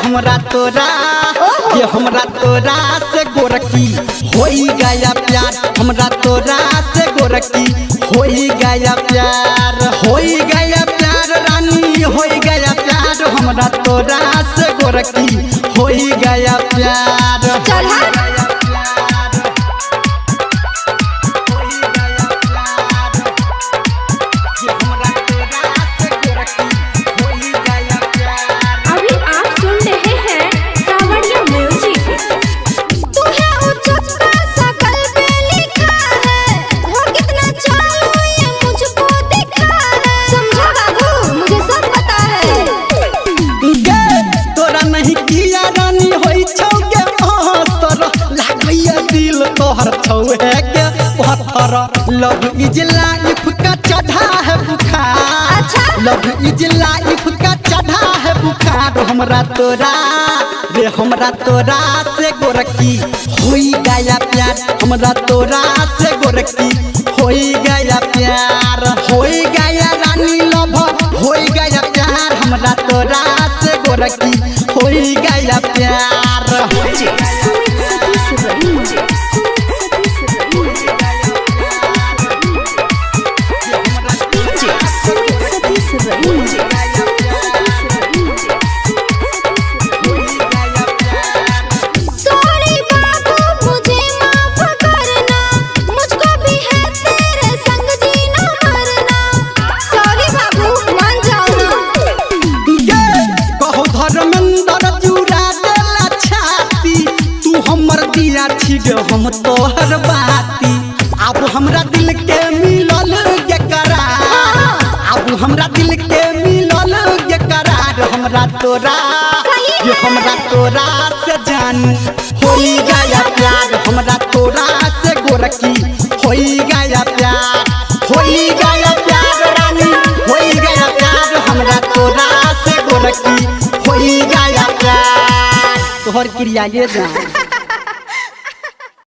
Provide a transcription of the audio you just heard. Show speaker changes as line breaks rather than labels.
हमरा तोरा ये हमरा तोरा से गोरकी होई गया प्यार हमरा तोरा से गोरकी होई गया प्यार रानी होई गया प्यार हमरा तोरा से गोरकी होई गया प्यार तोहर छौए के पत्थर लव इज लाइफ का चढ़ा है बुखार लव इज लाइफ का चढ़ा है बुखार हमरा तोरा रे हमरा तोरा से गोरकी होई गया प्यार हमरा तोरा से गोरकी होई गया प्यार होई गया रानी लव होई गया प्यार हमरा तोरा से गोरकी होई गया प्यार हम तोहर बाती अब हमरा दिल के मिलल ये करार अब हमरा दिल के मिलल ये करार हमरा तोरा से जानू होई गया प्यार हमरा तोरा से गोरकी होई गया प्यार रानी होई गया प्यार हमरा तोरा से गोरकी होई गया प्यार तोहर क्रिया ये जान।